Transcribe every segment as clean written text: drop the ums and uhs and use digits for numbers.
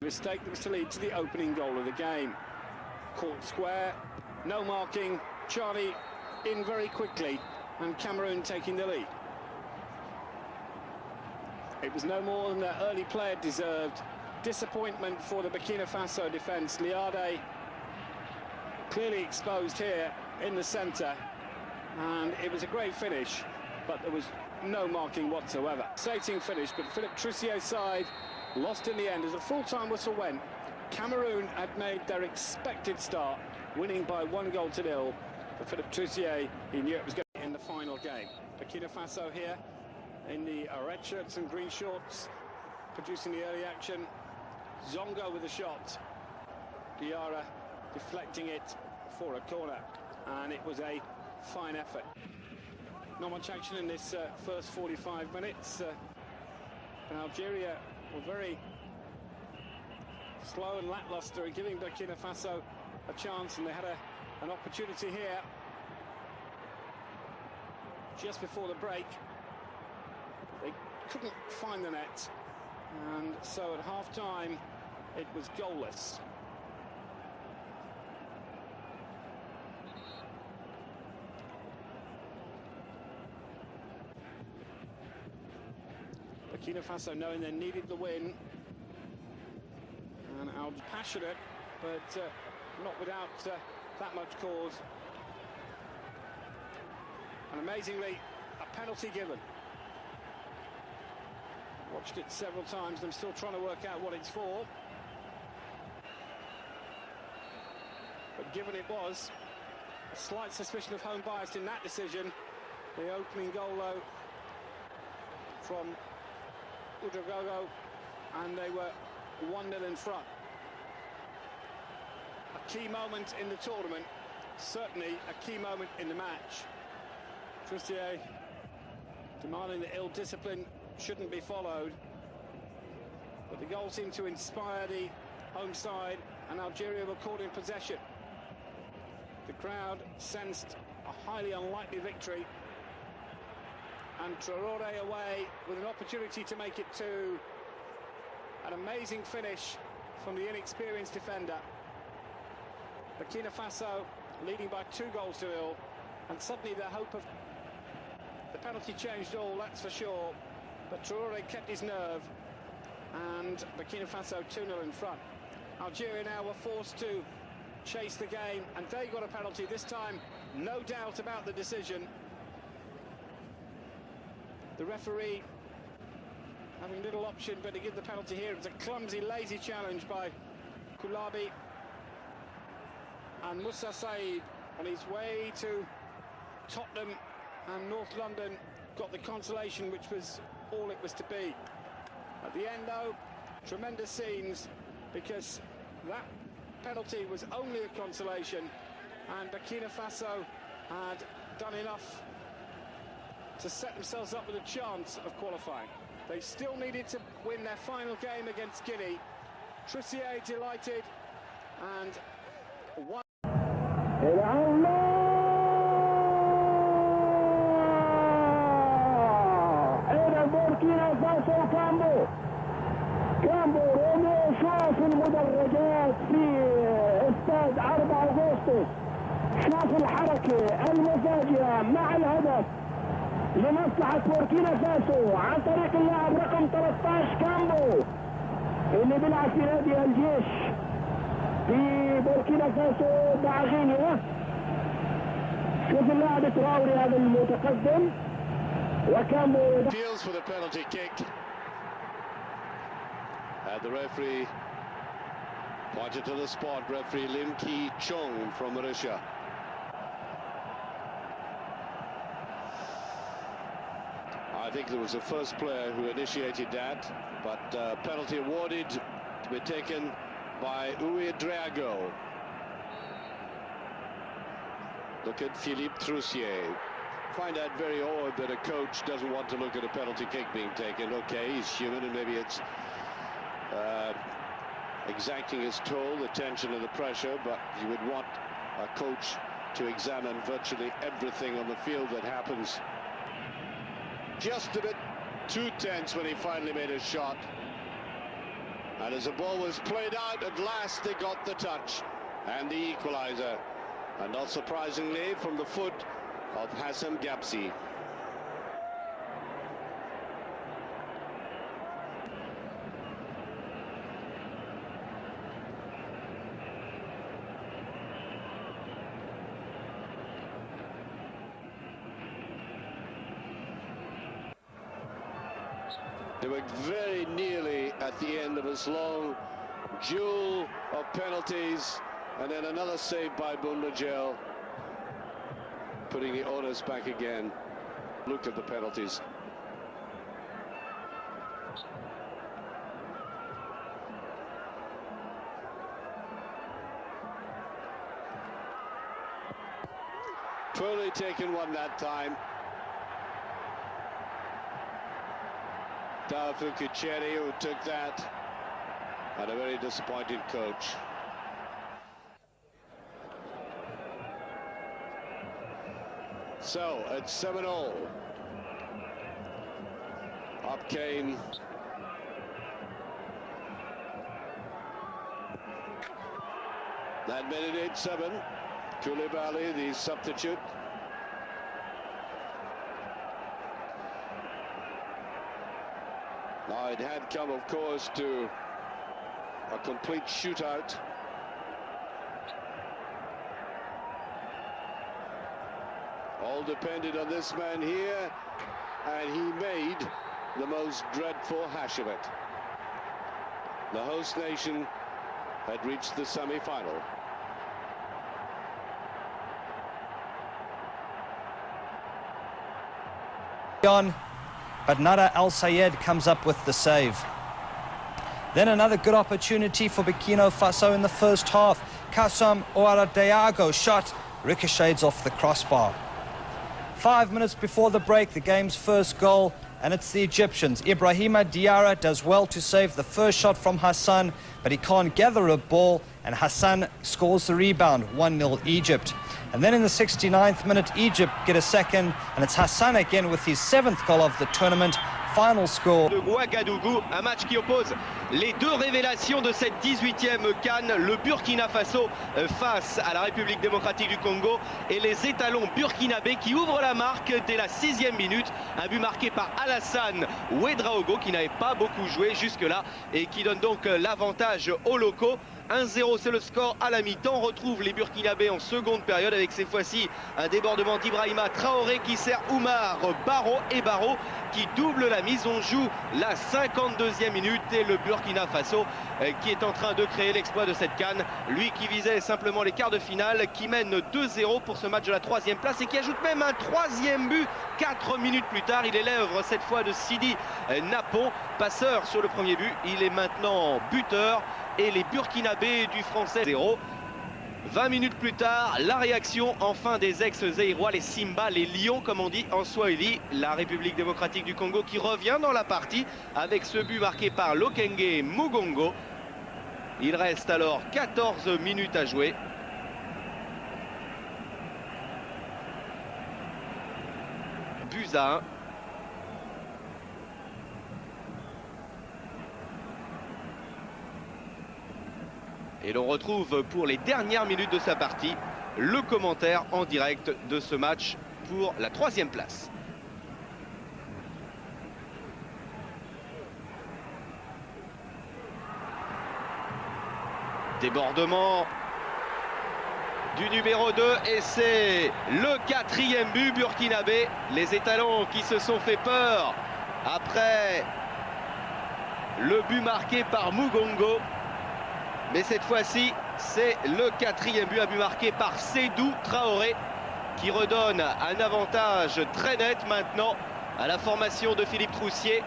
Mistake that was to lead to the opening goal of the game. Caught square, no marking, Charlie in very quickly, and Cameroon taking the lead. It was no more than their early play had deserved. Disappointment for the Burkina Faso defence. Liade clearly exposed here in the centre, and it was a great finish, but there was no marking whatsoever. Exciting finish, but Philippe Troussier's side lost in the end as the full-time whistle went. Cameroon had made their expected start, winning by 1-0. For Philippe Troussier, he knew it was going to be in the final game. Burkina Faso here in the red shirts and green shorts, producing the early action. Zongo with a shot. Diarra deflecting it for a corner, and it was a fine effort. Not much action in this first 45 minutes. And Algeria were very slow and lacklustre in giving Burkina Faso a chance, and they had an opportunity here just before the break. They couldn't find the net, and so at half-time it was goalless. Burkina Faso knowing they needed the win, and Algeria passionate, but not without that much cause. And amazingly, a penalty given. Watched it several times, and I'm still trying to work out what it's for. But given it was, a slight suspicion of home bias in that decision. The opening goal, though, from Ouedraogo, and they were 1-0 in front. A key moment in the tournament, certainly a key moment in the match. Troussier demanding that ill discipline shouldn't be followed, but the goal seemed to inspire the home side, and Algeria were caught in possession. The crowd sensed a highly unlikely victory, and Traoré away with an opportunity to make it 2. An amazing finish from the inexperienced defender. Burkina Faso leading by 2-0, and suddenly their hope of the penalty changed all, that's for sure. But Traoré kept his nerve, and Burkina Faso 2-0 in front. Algeria now were forced to chase the game, and they got a penalty this time. No doubt about the decision. The referee having little option but to give the penalty here. It was a clumsy, lazy challenge by Koulabi, and Moussa Saïd on his way to Tottenham and North London got the consolation which was all it was to be. At the end, though, tremendous scenes, because that penalty was only a consolation, and Burkina Faso had done enough to set themselves up with a chance of qualifying. They still needed to win their final game against Guinea. Troussier delighted, and one. بوركينا فاسو كامبو روميو شاف المدرجات في استاد 4 أغسطس، شاف الحركة المفاجئة مع الهدف لمصلحة بوركينا فاسو عن طريق اللاعب رقم 13 كامبو اللي بيلعب في نادي الجيش في بوركينا فاسو مع غينيا. شوف اللاعب تراوري هذا المتقدم، وكامبو appeals for the penalty kick, and the referee pointed to the spot. Referee Lim Ki Chung from Mauritius. I think there was the first player who initiated that, but penalty awarded to be taken by Ouedraogo. Look at Philippe Troussier. Find that very odd that a coach doesn't want to look at a penalty kick being taken. Okay, he's human, and maybe it's exacting his toll, the tension and the pressure, but you would want a coach to examine virtually everything on the field that happens. Just a bit too tense when he finally made his shot. And as the ball was played out, at last they got the touch and the equaliser. And not surprisingly, from the foot of Hassan Gabsi. They were very nearly at the end of this long duel of penalties, and then another save by Bundagel, putting the onus back again. Look at the penalties. Poorly taken one that time. Taoufik Kucheri, who took that, and a very disappointed coach. So it's 7-0. Up came that made it 8-7. Koulibaly, the substitute. Now it had come, of course, to a complete shootout. All depended on this man here, and he made the most dreadful hash of it. The host nation had reached the semi-final. But Nada Al Sayed comes up with the save. Then another good opportunity for Burkina Faso in the first half. Kassam Ouaradouago shot ricochets off the crossbar. 5 minutes before the break, the game's first goal, and it's the Egyptians. Ibrahima Diarra does well to save the first shot from Hassan, but he can't gather a ball, and Hassan scores the rebound. 1-0 Egypt. And then in the 69th minute, Egypt get a second, and it's Hassan again with his 7th goal of the tournament. Final score. De Ouagadougou, un match qui oppose les deux révélations de cette 18e CAN, le Burkina Faso face à la République démocratique du Congo et les étalons burkinabés qui ouvrent la marque dès la 6e minute. Un but marqué par Alassane Ouedraogo qui n'avait pas beaucoup joué jusque-là et qui donne donc l'avantage aux locaux. 1-0, c'est le score à la mi-temps. On retrouve les Burkinabés en seconde période avec cette fois-ci un débordement d'Ibrahima Traoré qui sert Oumar Barro qui double la mise. On joue la 52e minute et le Burkina Faso qui est en train de créer l'exploit de cette CAN. Lui qui visait simplement les quarts de finale, qui mène 2-0 pour ce match de la 3e place et qui ajoute même un 3e but 4 minutes plus tard. Il élève cette fois de Sidi Napon, passeur sur le premier but. Il est maintenant buteur. Et les Burkinabés du français 0. 20 minutes plus tard, la réaction enfin des ex-Zaïrois, les Simba, les Lions comme on dit en Swahili. La République démocratique du Congo qui revient dans la partie avec ce but marqué par Lokenge Mugongo. Il reste alors 14 minutes à jouer. Buts à 1. Et l'on retrouve pour les dernières minutes de sa partie le commentaire en direct de ce match pour la 3e place. Débordement du numéro 2 et c'est le 4e but burkinabé. Les étalons qui se sont fait peur après le but marqué par Mugongo. Mais cette fois-ci, c'est le 4e but, un but marqué par Sédou Traoré qui redonne un avantage très net maintenant à la formation de Philippe Troussier.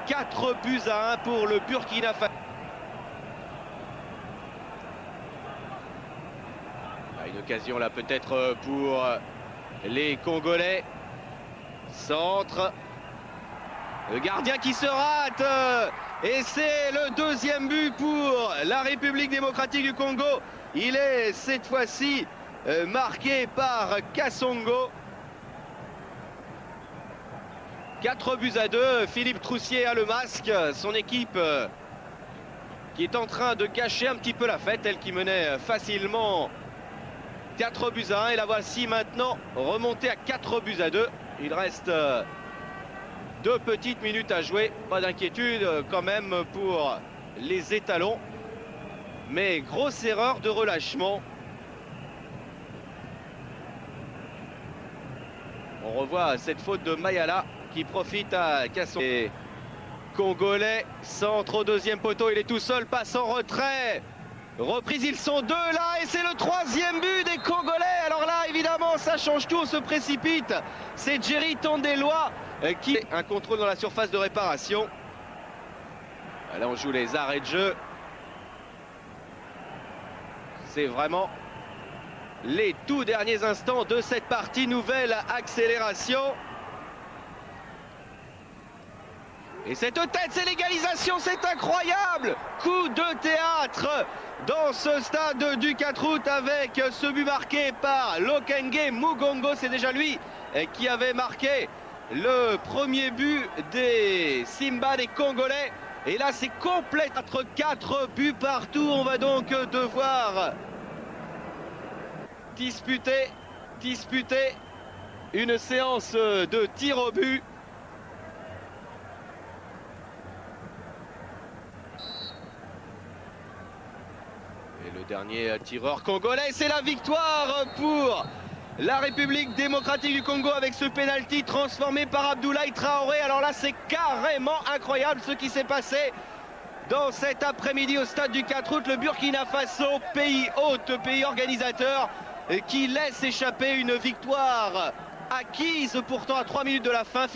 4 buts à 1 pour le Burkina Faso. Une occasion là peut-être pour les Congolais. Centre. Le gardien qui se rate. Et c'est le 2e but pour la République démocratique du Congo. Il est cette fois-ci marqué par Kassongo. 4 buts à 2. Philippe Troussier a le masque. Son équipe qui est en train de gâcher un petit peu la fête, elle qui menait facilement 4 buts à 1, et la voici maintenant remontée à 4 buts à 2. Il reste 2 petites minutes à jouer, pas d'inquiétude quand même pour les étalons, mais grosse erreur de relâchement. On revoit cette faute de Mayala qui profite à Casson. Et Congolais, centre au deuxième poteau, il est tout seul, passe en retrait. Reprise, ils sont deux là, et c'est le 3e but des Congolais. Alors là, évidemment, ça change tout, on se précipite. C'est Jerry Tondelois qui a un contrôle dans la surface de réparation. Là, on joue les arrêts de jeu. C'est vraiment les tout derniers instants de cette partie. Nouvelle accélération. Et cette tête, c'est l'égalisation, c'est incroyable! Coup de théâtre dans ce stade du 4 août avec ce but marqué par Lokenge Mugongo. C'est déjà lui qui avait marqué le premier but des Simba, des Congolais. Et là, c'est complet, 4 buts partout. On va donc devoir disputer une séance de tir au but. Et le dernier tireur congolais, c'est la victoire pour la République démocratique du Congo avec ce penalty transformé par Abdoulaye Traoré. Alors là, c'est carrément incroyable ce qui s'est passé dans cet après-midi au stade du 4 août. Le Burkina Faso, pays hôte, pays organisateur, qui laisse échapper une victoire acquise pourtant à 3 minutes de la fin.